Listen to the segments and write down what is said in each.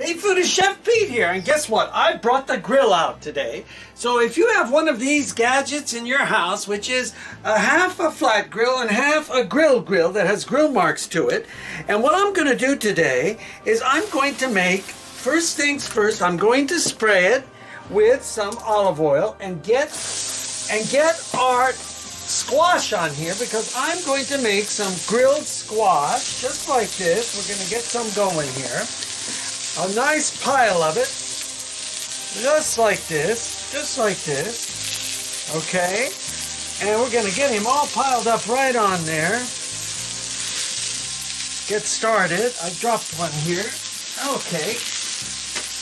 Hey Food is Chef Pete here, and guess what? I brought the grill out today. So if you have one of these gadgets in your house, which is half a flat grill and half a grill that has grill marks to it, and what I'm going to do today is I'm going to make, first things first, I'm going to spray it with some olive oil and get our squash on here, because I'm going to make some grilled squash just like this. We're going to get some going here. A nice pile of it, just like this, okay? And we're gonna get him all piled up right on there. Get started. I dropped one here, okay.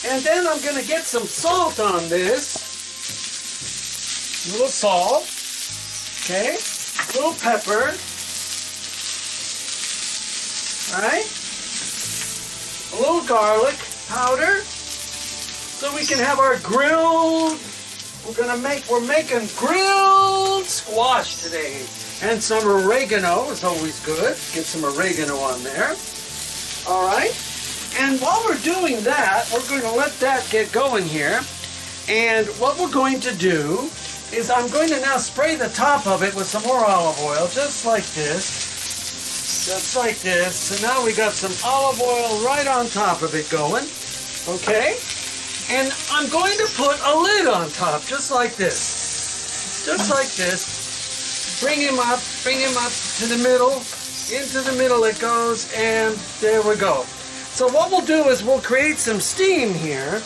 And then I'm gonna get some salt on this. A little salt, okay? A little pepper, all right? A little garlic powder, so we can have our grilled, we're making grilled squash today. And some oregano is always good. Get some oregano on there. All right. And while we're doing that, we're going to let that get going here. And what we're going to do is I'm going to now spray the top of it with some more olive oil, just like this. Just like this. So now we got some olive oil right on top of it going. Okay? And I'm going to put a lid on top, just like this. Just like this. Bring him up to the middle. Into the middle it goes, and there we go. So what we'll do is we'll create some steam here,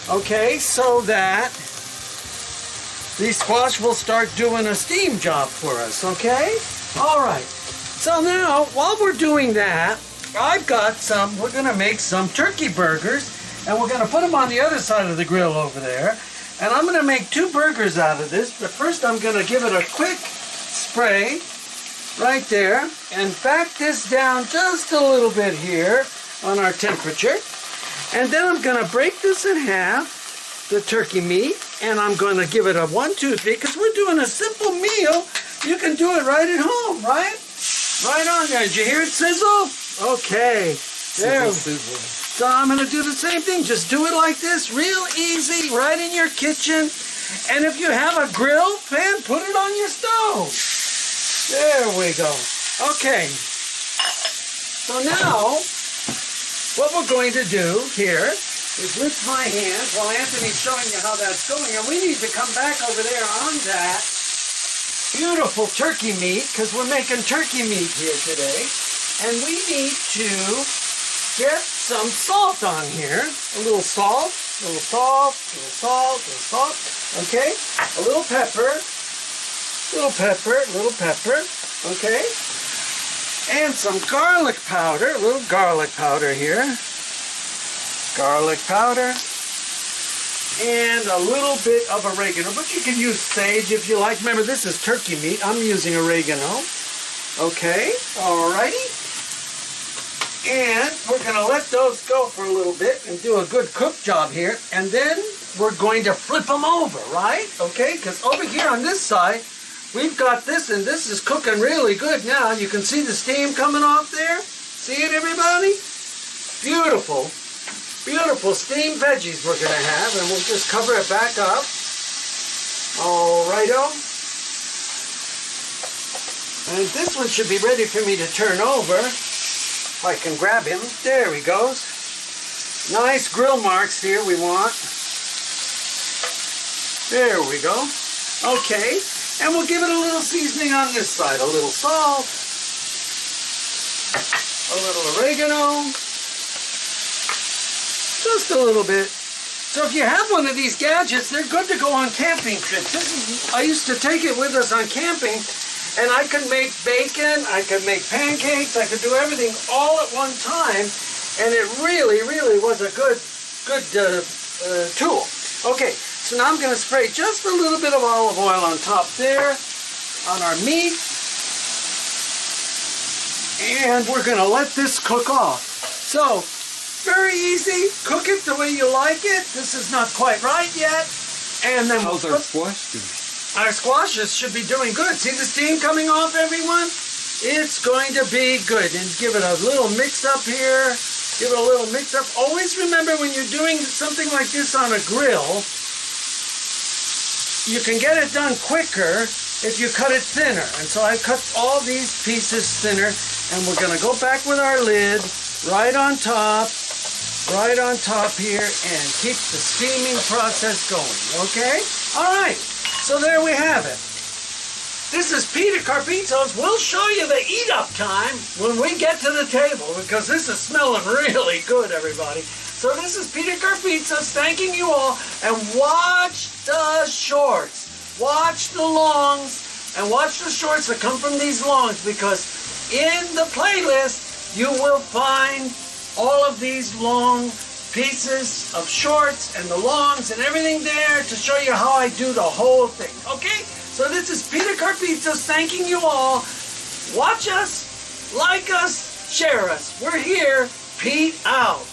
okay, so that the squash will start doing a steam job for us, okay? All right. So now, while we're doing that, I've got some, we're gonna make some turkey burgers, and we're gonna put them on the other side of the grill over there. And I'm gonna make 2 burgers out of this, but first I'm gonna give it a quick spray right there, and back this down just a little bit here on our temperature. And then I'm gonna break this in half, the turkey meat, and I'm gonna give it a 1, 2, 3, because we're doing a simple meal. You can do it right at home, right? Right on there. Did you hear it sizzle? Okay. There. Sizzle. So I'm going to do the same thing. Just do it like this. Real easy. Right in your kitchen. And if you have a grill pan, put it on your stove. There we go. Okay. So now, what we're going to do here is lift my hands while Anthony's showing you how that's going. And we need to come back over there on that beautiful turkey meat, because we're making turkey meat here today. And we need to get some salt on here. A little salt, a little salt, a little salt, a little salt. Okay? A little pepper, okay? And some garlic powder, a little garlic powder here. Garlic powder. And a little bit of oregano, but you can use sage if you like. Remember, this is turkey meat. I'm using oregano. Okay, alrighty. And we're going to let those go for a little bit and do a good cook job here. And then we're going to flip them over, right? Okay, because over here on this side, we've got this, and this is cooking really good now. You can see the steam coming off there. See it, everybody? Beautiful. Beautiful steamed veggies we're going to have, and we'll just cover it back up. Alrighto. And this one should be ready for me to turn over. If I can grab him. There he goes. Nice grill marks here we want. There we go. Okay. And we'll give it a little seasoning on this side. A little salt. A little oregano. Just a little bit. So if you have one of these gadgets, they're good to go on camping trips. I used to take it with us on camping, and I could make bacon, I could make pancakes, I could do everything all at one time, and it really, really was a good tool. Okay, so now I'm going to spray just a little bit of olive oil on top there, on our meat, and we're going to let this cook off. So, very easy. Cook it the way you like it. This is not quite right yet. And then how's our squash doing? Our squashes should be doing good. See the steam coming off, everyone? It's going to be good. And give it a little mix up here. Give it a little mix up. Always remember when you're doing something like this on a grill, you can get it done quicker if you cut it thinner. And so I cut all these pieces thinner, and we're gonna go back with our lid right on top here, and keep the steaming process going, okay? All right, so there we have it. This is Peter Carpitos. We'll show you the eat-up time when we get to the table, because this is smelling really good, everybody. So this is Peter Carpitos thanking you all, and watch the shorts. Watch the longs, and watch the shorts that come from these longs, because in the playlist, you will find all of these long pieces of shorts and the longs and everything there to show you how I do the whole thing, okay? So this is Peter Carpitos thanking you all. Watch us, like us, share us. We're here. Pete out.